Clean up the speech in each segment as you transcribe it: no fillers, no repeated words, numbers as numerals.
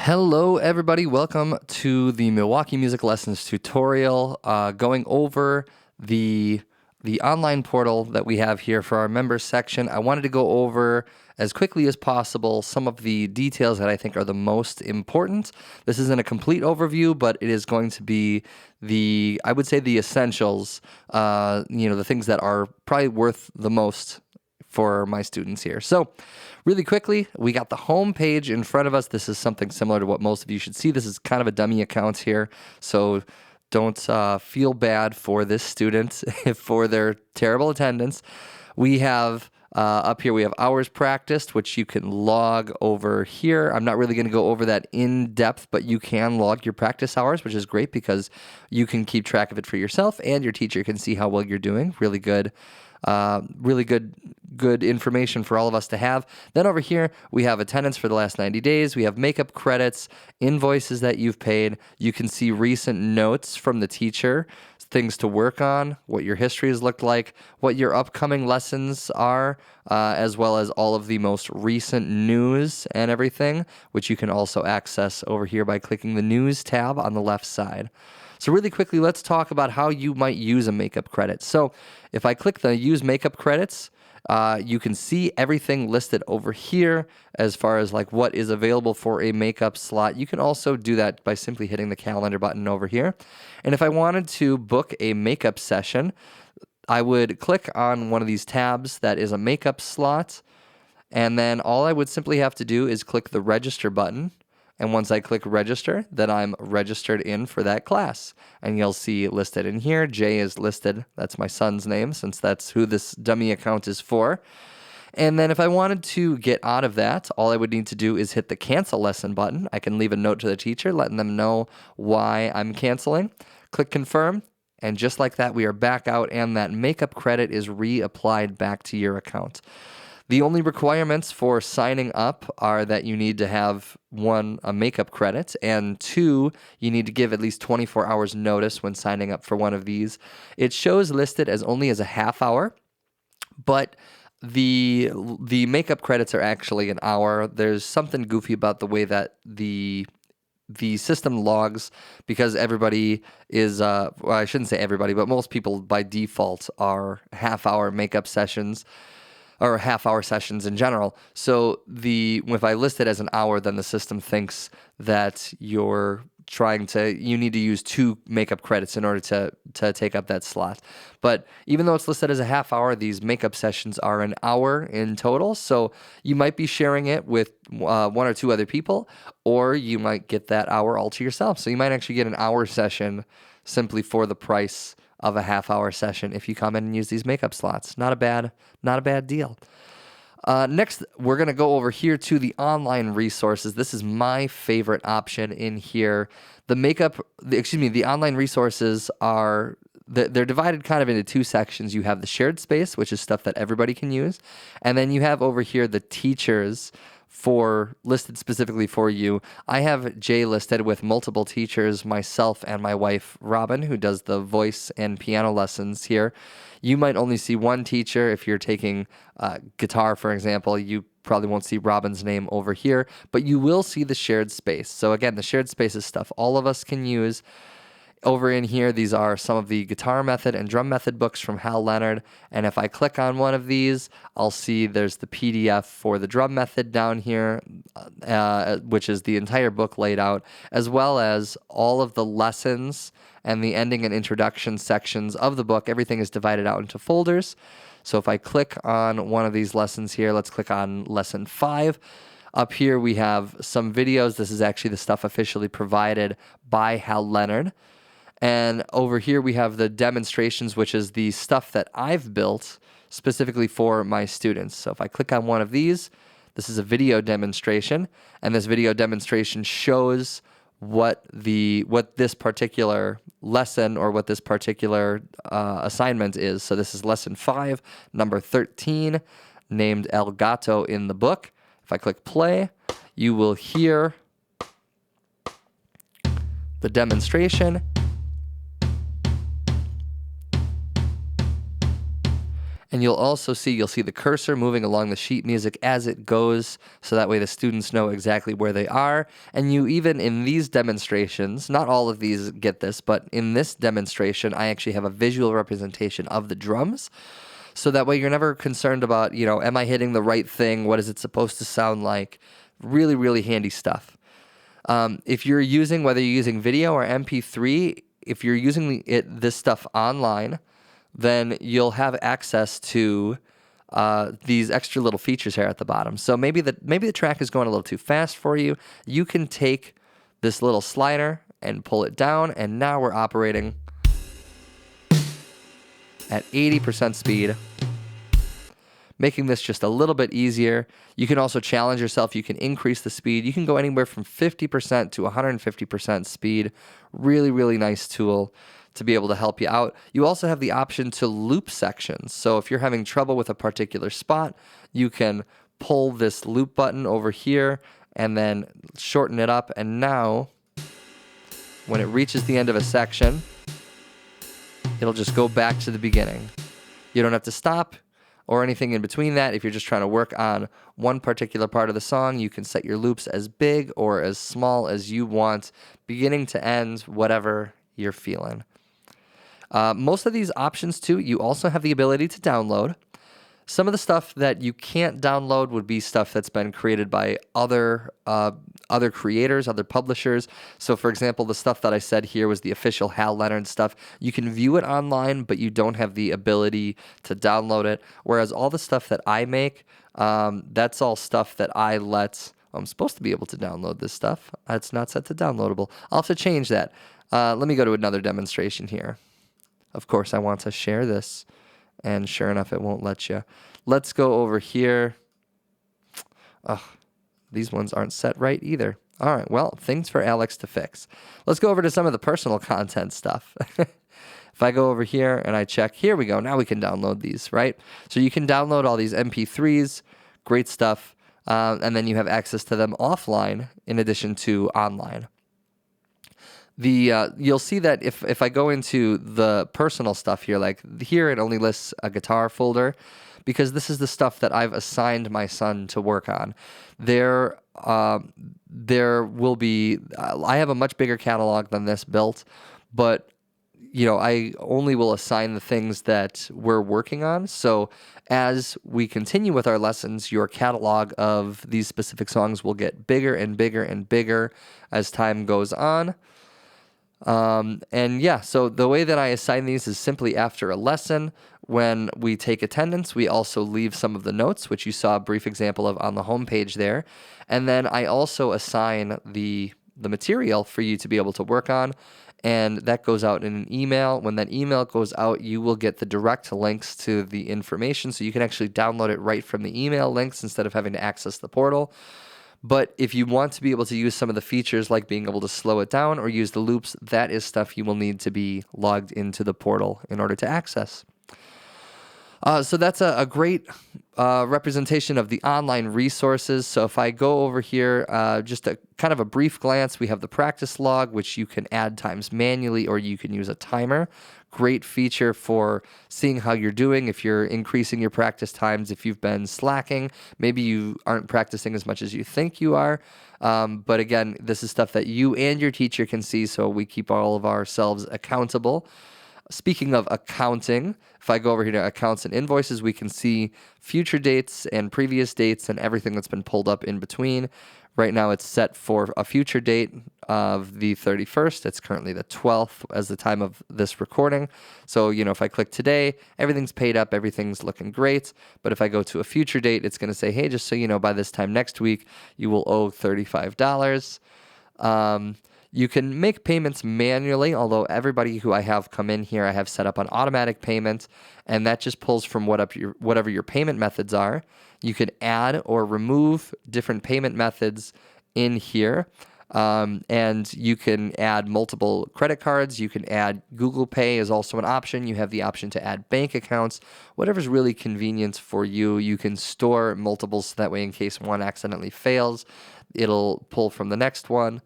Hello, everybody. Welcome to the Milwaukee Music Lessons tutorial, going over the online portal that we have here for our members section. I wanted to go over as quickly as possible some of the details that I think are the most important. This isn't a complete overview, but it is going to be I would say the essentials, the things that are probably worth the most for my students here. So really quickly, we got the home page in front of us. This is something similar to what most of you should see. This is kind of a dummy account here, so don't feel bad for this student for their terrible attendance. We have up here, we have hours practiced, which you can log over here. I'm not really going to go over that in depth, but you can log your practice hours, which is great because you can keep track of it for yourself and your teacher can see how well you're doing. Really good information for all of us to have. Then over here, we have attendance for the last 90 days. We have makeup credits, invoices that you've paid. You can see recent notes from the teacher, things to work on, what your history has looked like, what your upcoming lessons are, as well as all of the most recent news and everything, which you can also access over here by clicking the news tab on the left side. So really quickly, let's talk about how you might use a makeup credit. So if I click the use makeup credits, you can see everything listed over here as far as like what is available for a makeup slot. You can also do that by simply hitting the calendar button over here. And if I wanted to book a makeup session, I would click on one of these tabs that is a makeup slot. And then all I would simply have to do is click the register button. And once I click register, then I'm registered in for that class. And you'll see listed in here, Jay is listed. That's my son's name, since that's who this dummy account is for. And then if I wanted to get out of that, all I would need to do is hit the cancel lesson button. I can leave a note to the teacher, letting them know why I'm canceling. Click confirm. And just like that, we are back out, and that makeup credit is reapplied back to your account. The only requirements for signing up are that you need to have, one, a makeup credit, and two, you need to give at least 24 hours notice when signing up for one of these. It shows listed as only as a half hour, but the makeup credits are actually an hour. There's something goofy about the way that the system logs, because everybody is, well, I shouldn't say everybody, but most people by default are half-hour makeup sessions, or half-hour sessions in general. So if I list it as an hour, then the system thinks that you need to use 2 makeup credits in order to take up that slot. But even though it's listed as a half hour, these makeup sessions are an hour in total. So you might be sharing it with 1 or 2 other people, or you might get that hour all to yourself. So you might actually get an hour session simply for the price of a half-hour session if you come in and use these makeup slots. Not a bad deal. Next, we're going to go over here to the online resources. This is my favorite option in here. The online resources they're divided kind of into 2 sections. You have the shared space, which is stuff that everybody can use. And then you have over here the teachers listed specifically for you. I have Jay listed with multiple teachers, myself and my wife, Robin, who does the voice and piano lessons here. You might only see one teacher. If you're taking guitar, for example, you probably won't see Robin's name over here, but you will see the shared space. So again, the shared space is stuff all of us can use. Over in here, these are some of the guitar method and drum method books from Hal Leonard. And if I click on one of these, I'll see there's the PDF for the drum method down here, which is the entire book laid out, as well as all of the lessons and the ending and introduction sections of the book. Everything is divided out into folders. So if I click on one of these lessons here, let's click on lesson 5. Up here, we have some videos. This is actually the stuff officially provided by Hal Leonard. And over here we have the demonstrations, which is the stuff that I've built specifically for my students. So if I click on one of these, this is a video demonstration, and this video demonstration shows what this particular lesson or what this particular assignment is. So this is lesson 5, number 13, named El Gato in the book. If I click play, you will hear the demonstration. And you'll see the cursor moving along the sheet music as it goes, so that way the students know exactly where they are. And you even in these demonstrations, not all of these get this, but in this demonstration, I actually have a visual representation of the drums. So that way you're never concerned about, am I hitting the right thing? What is it supposed to sound like? Really, really handy stuff. If you're using, whether you're using video or MP3, if you're using this stuff online, then you'll have access to these extra little features here at the bottom. So maybe the track is going a little too fast for you. You can take this little slider and pull it down, and now we're operating at 80% speed, making this just a little bit easier. You can also challenge yourself. You can increase the speed. You can go anywhere from 50% to 150% speed. Really, really nice tool to be able to help you out. You also have the option to loop sections. So if you're having trouble with a particular spot, you can pull this loop button over here and then shorten it up. And now, when it reaches the end of a section, it'll just go back to the beginning. You don't have to stop or anything in between that. If you're just trying to work on one particular part of the song, you can set your loops as big or as small as you want, beginning to end, whatever you're feeling. Most of these options, too, you also have the ability to download. Some of the stuff that you can't download would be stuff that's been created by other creators, other publishers. So, for example, the stuff that I said here was the official Hal Leonard stuff. You can view it online, but you don't have the ability to download it. Whereas all the stuff that I make, that's all stuff that I let... I'm supposed to be able to download this stuff. It's not set to downloadable. I'll have to change that. Let me go to another demonstration here. Of course, I want to share this, and sure enough, it won't let you. Let's go over here. Ugh, these ones aren't set right either. All right, well, things for Alex to fix. Let's go over to some of the personal content stuff. If I go over here and I check, here we go. Now we can download these, right? So you can download all these MP3s, great stuff, and then you have access to them offline in addition to online. You'll see that if I go into the personal stuff here, like here it only lists a guitar folder, because this is the stuff that I've assigned my son to work on. There will be, I have a much bigger catalog than this built, but I only will assign the things that we're working on. So as we continue with our lessons, your catalog of these specific songs will get bigger and bigger and bigger as time goes on. So the way that I assign these is simply after a lesson. When we take attendance, we also leave some of the notes, which you saw a brief example of on the homepage there. And then I also assign the material for you to be able to work on, and that goes out in an email. When that email goes out, you will get the direct links to the information, so you can actually download it right from the email links instead of having to access the portal. But if you want to be able to use some of the features like being able to slow it down or use the loops, that is stuff you will need to be logged into the portal in order to access. So that's a great representation of the online resources. So if I go over here, just a kind of a brief glance, we have the practice log, which you can add times manually or you can use a timer. Great feature for seeing how you're doing, if you're increasing your practice times, if you've been slacking, maybe you aren't practicing as much as you think you are. But again, this is stuff that you and your teacher can see, so we keep all of ourselves accountable. Speaking of accounting, if I go over here to accounts and invoices, we can see future dates and previous dates and everything that's been pulled up in between. Right now it's set for a future date of the 31st. It's currently the 12th as the time of this recording. So, if I click today, everything's paid up, everything's looking great. But if I go to a future date, it's going to say, hey, just so you know, by this time next week, you will owe $35. You can make payments manually, although everybody who I have come in here, I have set up on automatic payments, and that just pulls from whatever your payment methods are. You can add or remove different payment methods in here, and you can add multiple credit cards. You can add Google Pay is also an option. You have the option to add bank accounts, whatever's really convenient for you. You can store multiples so that way in case one accidentally fails, it'll pull from the next one.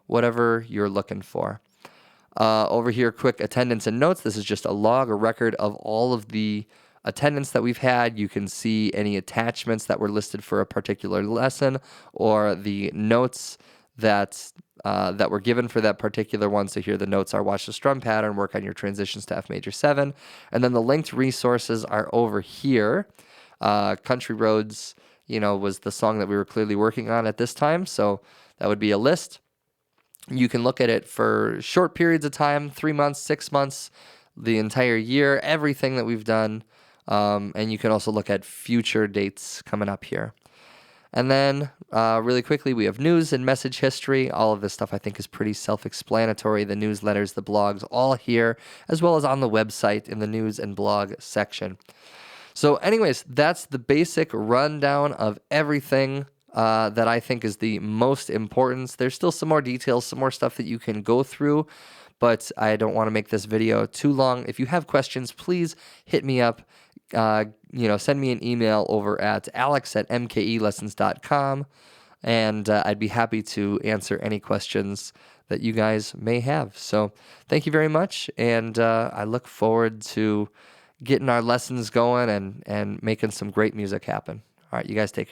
Whatever you're looking for. Over here, quick attendance and notes. This is just a log, a record of all of the attendance that we've had. You can see any attachments that were listed for a particular lesson or the notes that were given for that particular one. So here the notes are: watch the strum pattern, work on your transitions to F major 7. And then the linked resources are over here. Country Roads, was the song that we were clearly working on at this time. So that would be a list. You can look at it for short periods of time, 3 months, 6 months, the entire year, everything that we've done. And you can also look at future dates coming up here. And then really quickly, we have news and message history. All of this stuff I think is pretty self-explanatory. The newsletters, the blogs, all here, as well as on the website in the news and blog section. So anyways, that's the basic rundown of everything that I think is the most important. There's still some more details, some more stuff that you can go through, but I don't want to make this video too long. If you have questions, please hit me up. Send me an email over at alex@mkelessons.com, and I'd be happy to answer any questions that you guys may have. So thank you very much, and I look forward to getting our lessons going and making some great music happen. All right, you guys take care.